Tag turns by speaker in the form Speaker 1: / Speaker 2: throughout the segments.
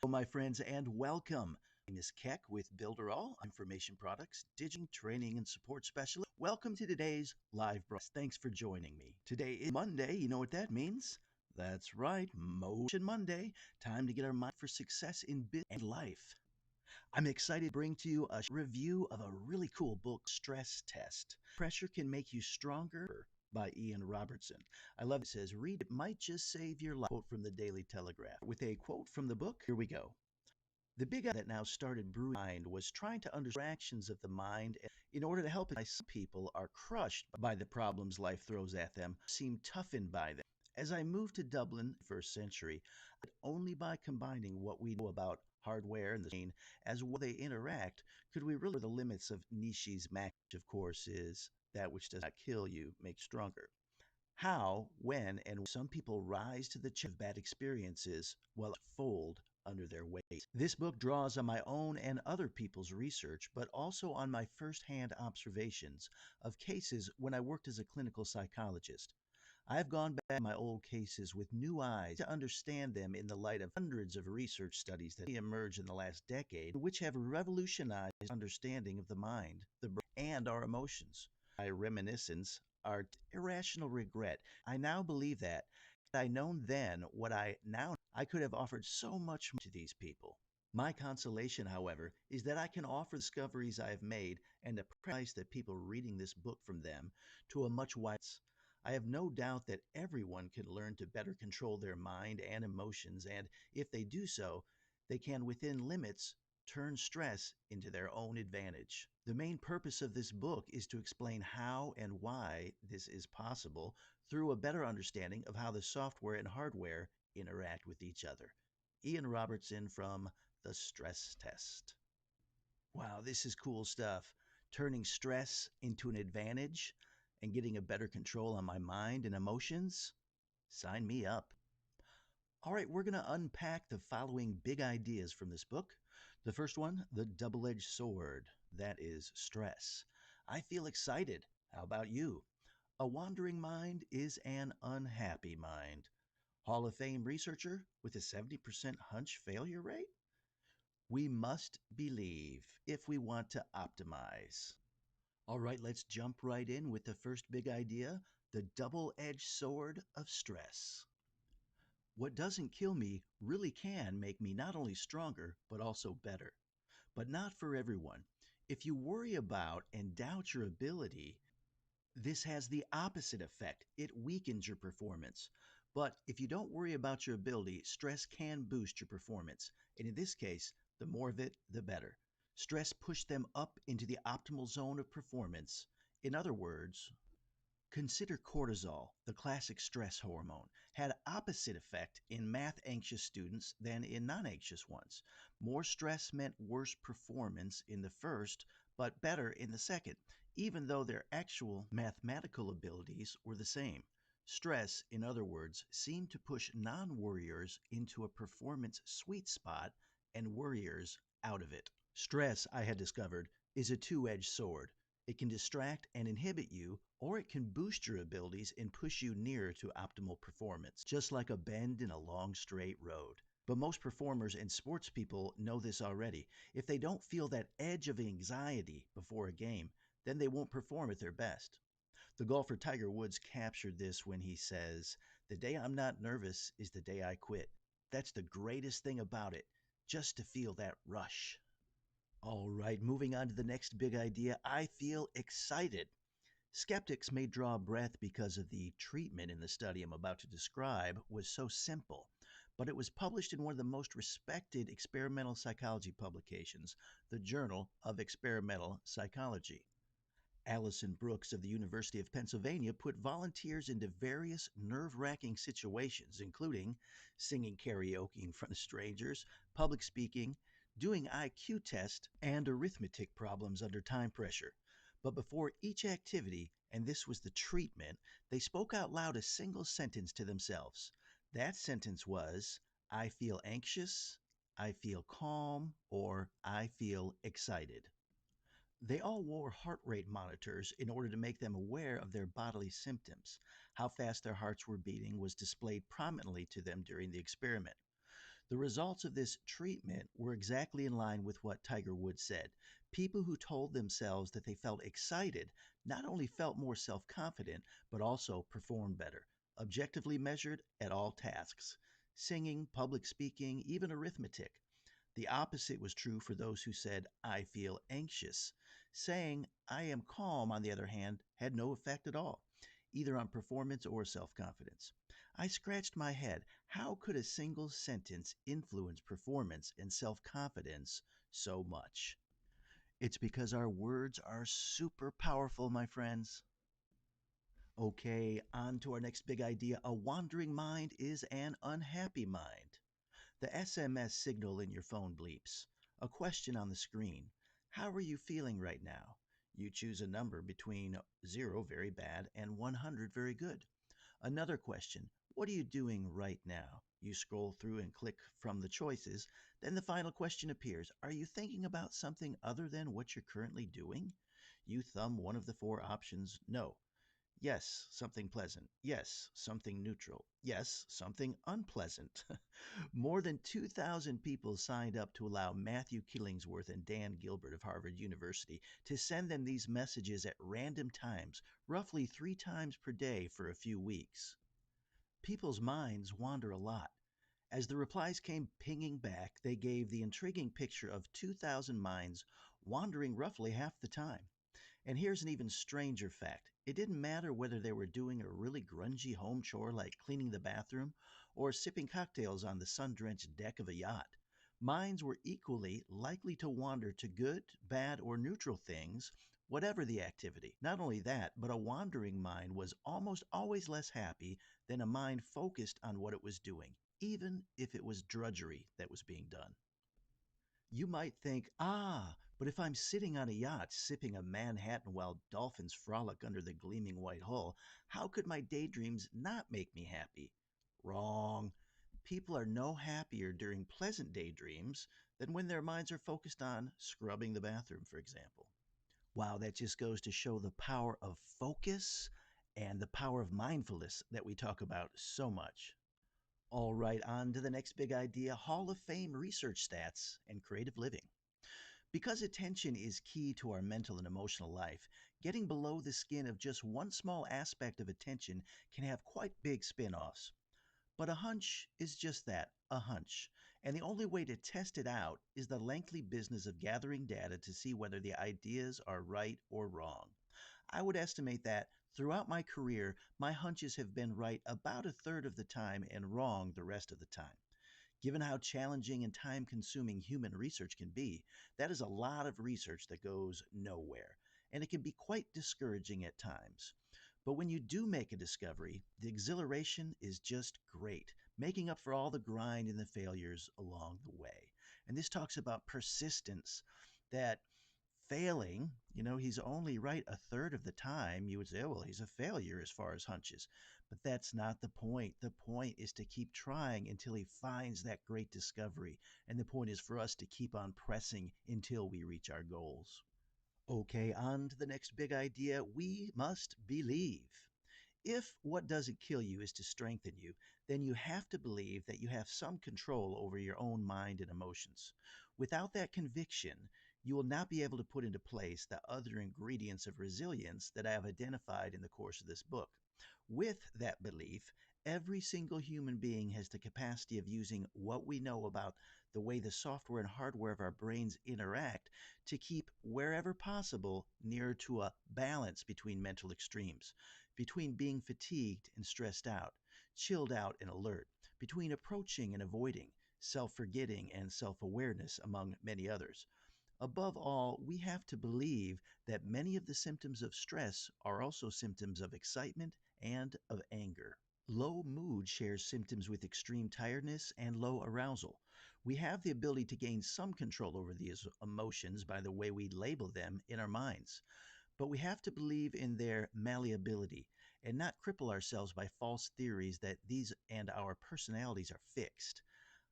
Speaker 1: Hello, my friends, and welcome. My name is Keck with Builderall Information Products, Digital Training and Support Specialist. Welcome to today's live broadcast. Thanks for joining me. Today is Monday. You know what that means? That's right, Motion Monday. Time to get our mind for success in business and life. I'm excited to bring to you a review of a really cool book, Stress Test. Pressure Can Make You Stronger by Ian Robertson. I love it. It says, read it might just save your life. Quote from the Daily Telegraph. With a quote from the book, here we go. The big idea that now started brewing mind was trying to understand actions of the mind in order to help it. Some people are crushed by the problems life throws at them, seem toughened by them. As I moved to Dublin, first century, only by combining what we know about hardware and the brain as well they interact could we really the limits of Nietzsche's max, of course, is that which does not kill you makes stronger. How, when, and some people rise to the challenge of bad experiences while fold under their weight. This book draws on my own and other people's research, but also on my firsthand observations of cases when I worked as a clinical psychologist. I've gone back to my old cases with new eyes to understand them in the light of hundreds of research studies that emerged in the last decade, which have revolutionized understanding of the mind, the brain, and our emotions. My reminiscence, our irrational regret. I now believe that had I known then what I now I could have offered so much more to these people. My consolation, however, is that I can offer the discoveries I have made and the price that people reading this book from them to a much wider. I have no doubt that everyone can learn to better control their mind and emotions, and if they do so, they can, within limits, turn stress into their own advantage. The main purpose of this book is to explain how and why this is possible through a better understanding of how the software and hardware interact with each other. Ian Robertson from The Stress Test. Wow, this is cool stuff. Turning stress into an advantage and getting a better control on my mind and emotions? Sign me up. All right, we're going to unpack the following big ideas from this book. The first one, the double edged sword. That is stress. I feel excited. How about you? A wandering mind is an unhappy mind. Hall of Fame researcher with a 70% hunch failure rate? We must believe if we want to optimize. All right, let's jump right in with the first big idea, the double edged sword of stress. What doesn't kill me really can make me not only stronger, but also better. But not for everyone. If you worry about and doubt your ability, this has the opposite effect. It weakens your performance. But if you don't worry about your ability, stress can boost your performance. And in this case, the more of it, the better. Stress pushed them up into the optimal zone of performance. In other words, consider cortisol, the classic stress hormone, had opposite effect in math anxious students than in non-anxious ones. More stress meant worse performance in the first, but better in the second, even though their actual mathematical abilities were the same. Stress, in other words, seemed to push non-worriers into a performance sweet spot and worriers out of it. Stress, I had discovered, is a two-edged sword. It can distract and inhibit you, or it can boost your abilities and push you nearer to optimal performance, just like a bend in a long straight road. But most performers and sports people know this already. If they don't feel that edge of anxiety before a game, then they won't perform at their best. The golfer Tiger Woods captured this when he says, "The day I'm not nervous is the day I quit. That's the greatest thing about it, just to feel that rush." All right, moving on to the next big idea. I feel excited. Skeptics may draw breath because of the treatment in the study I'm about to describe was so simple, but it was published in one of the most respected experimental psychology publications, the Journal of Experimental Psychology. Allison Brooks of the University of Pennsylvania put volunteers into various nerve wracking situations, including singing karaoke in front of strangers, public speaking, doing IQ tests, and arithmetic problems under time pressure. But before each activity, and this was the treatment, they spoke out loud a single sentence to themselves. That sentence was, "I feel anxious," "I feel calm," or "I feel excited." They all wore heart rate monitors in order to make them aware of their bodily symptoms. How fast their hearts were beating was displayed prominently to them during the experiment. The results of this treatment were exactly in line with what Tiger Woods said. People who told themselves that they felt excited not only felt more self confident, but also performed better, objectively measured at all tasks singing, public speaking, even arithmetic. The opposite was true for those who said, I feel anxious. Saying, I am calm, on the other hand, had no effect at all, either on performance or self confidence. I scratched my head. How could a single sentence influence performance and self confidence so much? It's because our words are super powerful, my friends. Okay, on to our next big idea. A wandering mind is an unhappy mind. The SMS signal in your phone bleeps. A question on the screen. How are you feeling right now? You choose a number between 0, very bad, and 100, very good. Another question. What are you doing right now? You scroll through and click from the choices. Then the final question appears. Are you thinking about something other than what you're currently doing? You thumb one of the four options. No. Yes, something pleasant. Yes, something neutral. Yes, something unpleasant. More than 2,000 people signed up to allow Matthew Killingsworth and Dan Gilbert of Harvard University to send them these messages at random times, roughly 3 times per day for a few weeks. People's minds wander a lot. As the replies came pinging back, they gave the intriguing picture of 2,000 minds wandering roughly half the time. And here's an even stranger fact. It didn't matter whether they were doing a really grungy home chore like cleaning the bathroom or sipping cocktails on the sun drenched deck of a yacht. Minds were equally likely to wander to good, bad, or neutral things, whatever the activity. Not only that, but a wandering mind was almost always less happy than a mind focused on what it was doing, even if it was drudgery that was being done. You might think, but if I'm sitting on a yacht sipping a Manhattan while dolphins frolic under the gleaming white hull, how could my daydreams not make me happy? Wrong. People are no happier during pleasant daydreams than when their minds are focused on scrubbing the bathroom, for example. Wow, that just goes to show the power of focus and the power of mindfulness that we talk about so much. All right, on to the next big idea: Hall of Fame research stats and creative living. Because attention is key to our mental and emotional life, getting below the skin of just one small aspect of attention can have quite big spin offs. But a hunch is just that, a hunch. And the only way to test it out is the lengthy business of gathering data to see whether the ideas are right or wrong. I would estimate that throughout my career, my hunches have been right about a third of the time and wrong the rest of the time. Given how challenging and time consuming human research can be, that is a lot of research that goes nowhere, and it can be quite discouraging at times. But when you do make a discovery, the exhilaration is just great, making up for all the grind and the failures along the way. And this talks about persistence, that failing, he's only right a third of the time. You would say, oh, well, he's a failure as far as hunches. But that's not the point. The point is to keep trying until he finds that great discovery. And the point is for us to keep on pressing until we reach our goals. Okay, on to the next big idea. We must believe. If what doesn't kill you is to strengthen you, then you have to believe that you have some control over your own mind and emotions. Without that conviction, you will not be able to put into place the other ingredients of resilience that I have identified in the course of this book. With that belief, every single human being has the capacity of using what we know about the way the software and hardware of our brains interact to keep, wherever possible, near to a balance between mental extremes, between being fatigued and stressed out, chilled out and alert, between approaching and avoiding, self forgetting and self awareness, among many others. Above all, we have to believe that many of the symptoms of stress are also symptoms of excitement and of anger. Low mood shares symptoms with extreme tiredness and low arousal. We have the ability to gain some control over these emotions by the way we label them in our minds. But we have to believe in their malleability and not cripple ourselves by false theories that these and our personalities are fixed.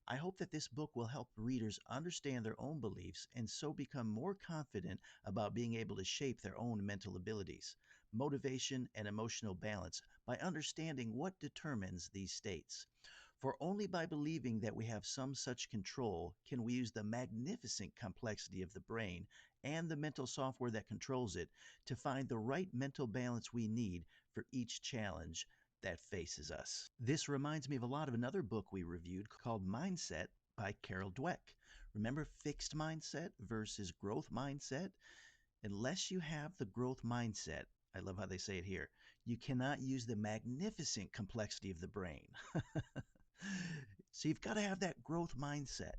Speaker 1: I hope that this book will help readers understand their own beliefs and so become more confident about being able to shape their own mental abilities, motivation, and emotional balance by understanding what determines these states. For only by believing that we have some such control can we use the magnificent complexity of the brain and the mental software that controls it to find the right mental balance we need for each challenge that faces us. This reminds me of a lot of another book we reviewed called Mindset by Carol Dweck. Remember fixed mindset versus growth mindset? Unless you have the growth mindset, I love how they say it here, you cannot use the magnificent complexity of the brain. So you've got to have that growth mindset.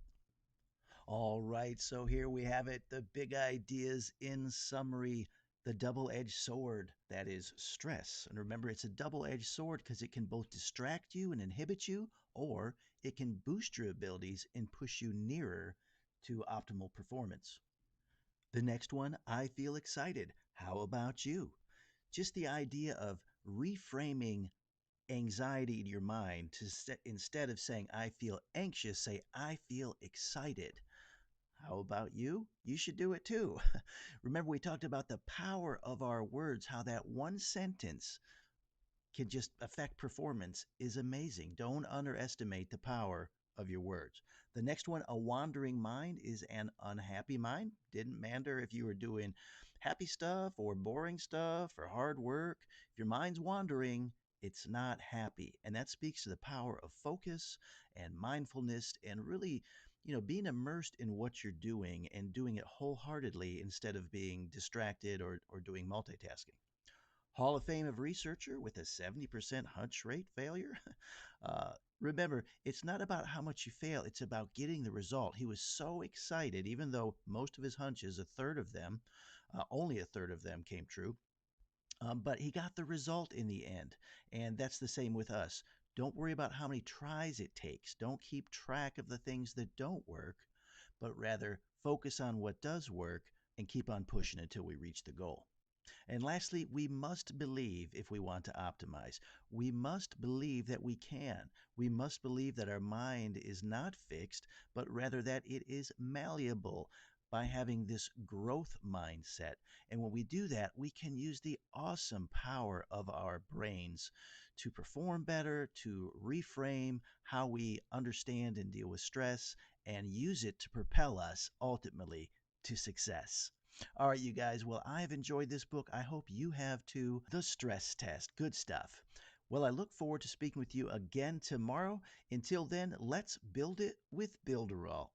Speaker 1: All right, so here we have it, the big ideas in summary. The double edged sword, that is stress. And remember, it's a double edged sword because it can both distract you and inhibit you, or it can boost your abilities and push you nearer to optimal performance. The next one, I feel excited. How about you? Just the idea of reframing anxiety in your mind to instead of saying, I feel anxious, say, I feel excited. How about you? You should do it too. Remember, we talked about the power of our words, how that one sentence can just affect performance is amazing. Don't underestimate the power of your words. The next one, a wandering mind is an unhappy mind. Didn't matter if you were doing happy stuff or boring stuff or hard work. If your mind's wandering, it's not happy. And that speaks to the power of focus and mindfulness and really, being immersed in what you're doing and doing it wholeheartedly instead of being distracted or doing multitasking. Hall of Fame of researcher with a 70% hunch rate failure. Remember, it's not about how much you fail, it's about getting the result. He was so excited, even though most of his hunches, a third of them, only a third of them came true. But he got the result in the end. And that's the same with us. Don't worry about how many tries it takes. Don't keep track of the things that don't work, but rather focus on what does work and keep on pushing until we reach the goal. And lastly, we must believe if we want to optimize. We must believe that we can. We must believe that our mind is not fixed, but rather that it is malleable by having this growth mindset. And when we do that, we can use the awesome power of our brains to perform better, to reframe how we understand and deal with stress, and use it to propel us ultimately to success. All right, you guys. Well, I've enjoyed this book. I hope you have too. The Stress Test. Good stuff. Well, I look forward to speaking with you again tomorrow. Until then, let's build it with Builderall.